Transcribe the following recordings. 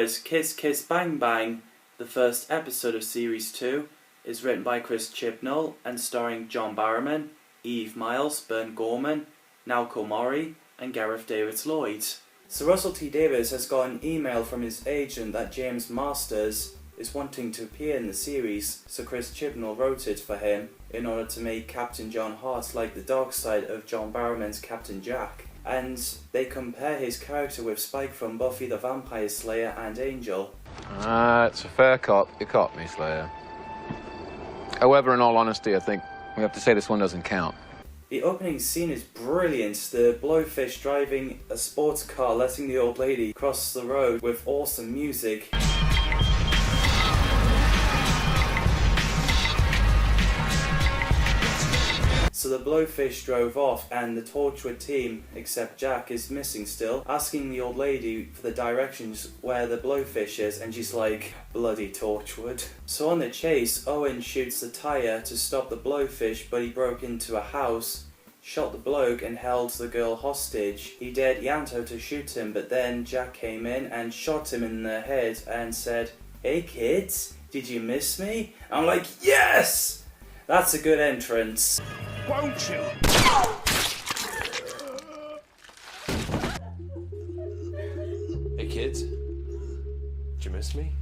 Whereas Kiss Kiss Bang Bang, the first episode of Series 2, is written by Chris Chibnall and starring John Barrowman, Eve Miles, Bern Gorman, Naoko Mori, and Gareth Davids-Lloyd. So Russell T Davies has got an email from his agent that James Masters is wanting to appear in the series, so Chris Chibnall wrote it for him in order to make Captain John Hart like the dark side of John Barrowman's Captain Jack. And they compare his character with Spike from Buffy the Vampire Slayer and Angel. It's a fair cop. You caught me, Slayer. However, in all honesty, I think we have to say this one doesn't count. The opening scene is brilliant. The blowfish driving a sports car, letting the old lady cross the road with awesome music. So the blowfish drove off and the Torchwood team, except Jack, is missing still, asking the old lady for the directions where the blowfish is, and she's like, bloody Torchwood. So on the chase, Owen shoots the tyre to stop the blowfish, but he broke into a house, shot the bloke and held the girl hostage. He dared Yanto to shoot him, but then Jack came in and shot him in the head and said, "Hey kids, did you miss me?" I'm like, yes! That's a good entrance. Won't you? Hey kids, did you miss me?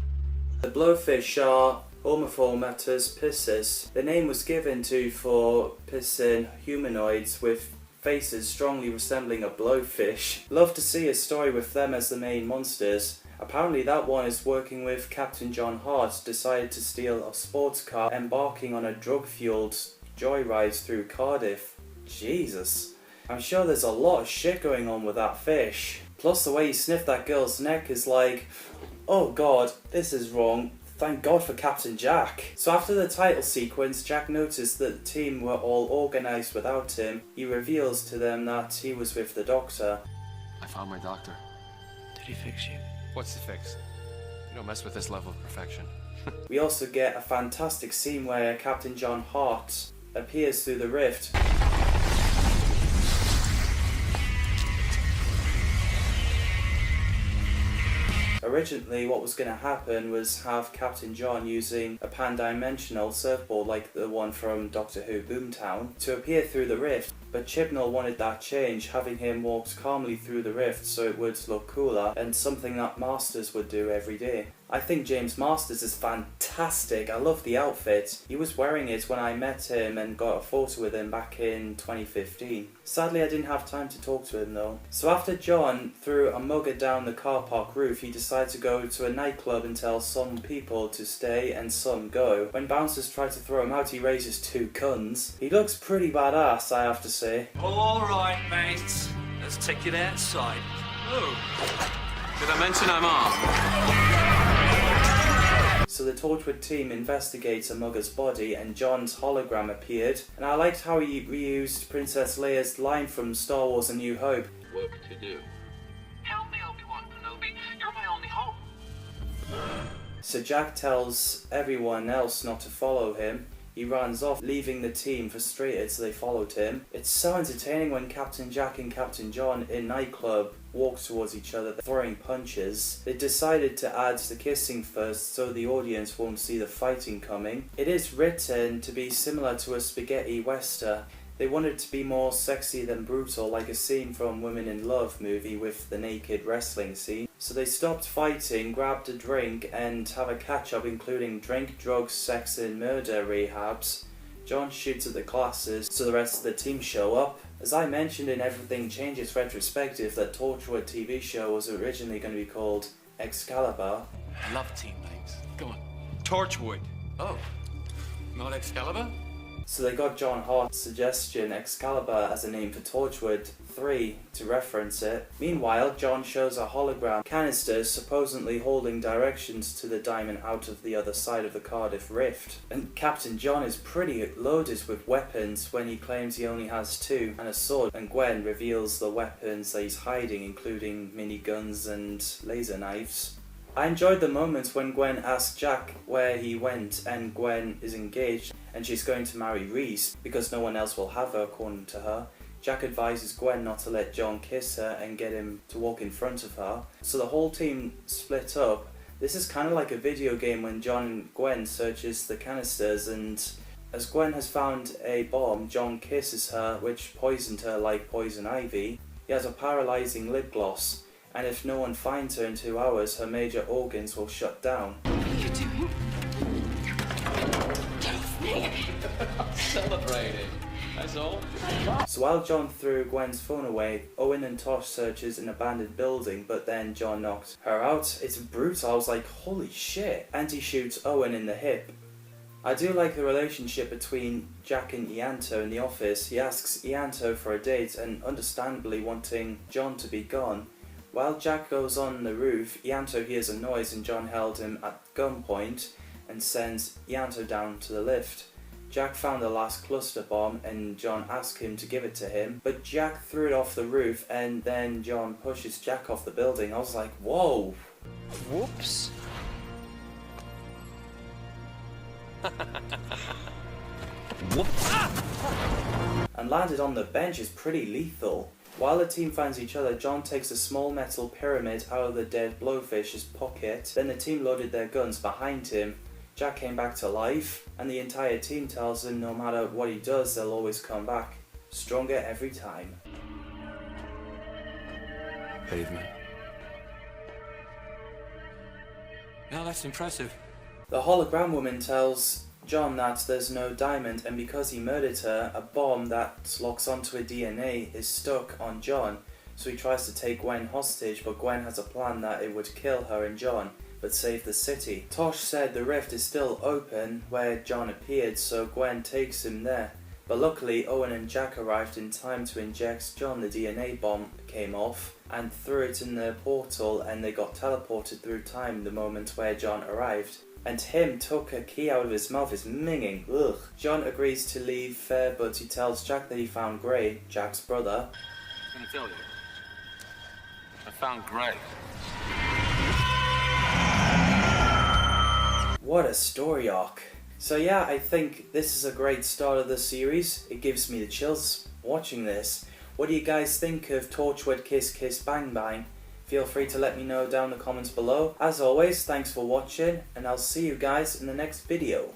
The blowfish are Homoformatus piscis. The name was given to for piscine humanoids with faces strongly resembling a blowfish. Love to see a story with them as the main monsters. Apparently that one is working with Captain John Hart, decided to steal a sports car, embarking on a drug-fueled joyride through Cardiff. Jesus. I'm sure there's a lot of shit going on with that fish. Plus the way he sniffed that girl's neck is like, oh god, this is wrong. Thank God for Captain Jack. So after the title sequence, Jack noticed that the team were all organised without him. He reveals to them that he was with the doctor. I found my doctor. Did he fix you? What's the fix? You don't mess with this level of perfection. We also get a fantastic scene where Captain John Hart appears through the rift. Originally what was going to happen was have Captain John using a pan-dimensional surfboard like the one from Doctor Who Boomtown to appear through the rift, but Chibnall wanted that change, having him walk calmly through the rift so it would look cooler and something that Masters would do every day. I think James Masters is fantastic. I love the outfit. He was wearing it when I met him and got a photo with him back in 2015. Sadly I didn't have time to talk to him though. So after John threw a mugger down the car park roof, he decided to go to a nightclub and tell some people to stay and some go. When bouncers try to throw him out, he raises two guns. He looks pretty badass, I have to say. Alright, mates. Let's take it outside. Oh, did I mention I'm armed? So the Torchwood team investigates a mugger's body and John's hologram appeared, and I liked how he reused Princess Leia's line from Star Wars A New Hope. Work to do. Help me, Obi-Wan Kenobi. You're my only hope. So Jack tells everyone else not to follow him. He runs off, leaving the team frustrated, so they followed him. It's so entertaining when Captain Jack and Captain John in nightclub walk towards each other, throwing punches. They decided to add the kissing first so the audience won't see the fighting coming. It is written to be similar to a spaghetti western. They wanted to be more sexy than brutal, like a scene from Women in Love movie with the naked wrestling scene. So they stopped fighting, grabbed a drink, and have a catch-up including drink, drugs, sex and murder rehabs. John shoots at the glasses, so the rest of the team show up. As I mentioned in Everything Changes Retrospective, that Torchwood TV show was originally going to be called Excalibur. I love team names. Go on. Torchwood. Oh, not Excalibur? So they got John Hart's suggestion, Excalibur, as a name for Torchwood 3 to reference it. Meanwhile, John shows a hologram canister supposedly holding directions to the diamond out of the other side of the Cardiff Rift. And Captain John is pretty loaded with weapons when he claims he only has 2 and a sword, and Gwen reveals the weapons that he's hiding, including miniguns and laser knives. I enjoyed the moments when Gwen asked Jack where he went, and Gwen is engaged and she's going to marry Reese because no one else will have her, according to her. Jack advises Gwen not to let John kiss her and get him to walk in front of her. So the whole team split up This is kind of like a video game when John and Gwen searches the canisters, and as Gwen has found a bomb, John kisses her, which poisoned her like poison ivy. He has a paralysing lip gloss, and if no one finds her in 2 hours, her major organs will shut down. Celebrating. That's all. So while John threw Gwen's phone away, Owen and Tosh searches an abandoned building, but then John knocked her out. It's brutal. I was like, holy shit. And he shoots Owen in the hip. I do like the relationship between Jack and Ianto in the office. He asks Ianto for a date, and understandably wanting John to be gone. While Jack goes on the roof, Ianto hears a noise and John held him at gunpoint and sends Ianto down to the lift. Jack found the last cluster bomb and John asked him to give it to him, but Jack threw it off the roof and then John pushes Jack off the building. I was like, whoa! Whoops. Whoops. And landed on the bench is pretty lethal. While the team finds each other, John takes a small metal pyramid out of the dead blowfish's pocket. Then the team loaded their guns behind him. Jack came back to life, and the entire team tells him no matter what he does, they'll always come back. Stronger every time. Pavement. Now that's impressive. The hologram woman tells John that there's no diamond, and because he murdered her, a bomb that locks onto a DNA is stuck on John. So he tries to take Gwen hostage, but Gwen has a plan that it would kill her and John, but save the city. Tosh said the rift is still open where John appeared, so Gwen takes him there. But luckily Owen and Jack arrived in time to inject John. The DNA bomb came off and threw it in the portal, and they got teleported through time the moment where John arrived. And him took a key out of his mouth, is minging. Ugh. John agrees to leave fair, but he tells Jack that he found Gray, Jack's brother. I'm gonna tell you. I found Gray. What a story arc. So yeah, I think this is a great start of the series. It gives me the chills watching this. What do you guys think of Torchwood Kiss Kiss Bang Bang? Feel free to let me know down in the comments below. As always, thanks for watching, and I'll see you guys in the next video.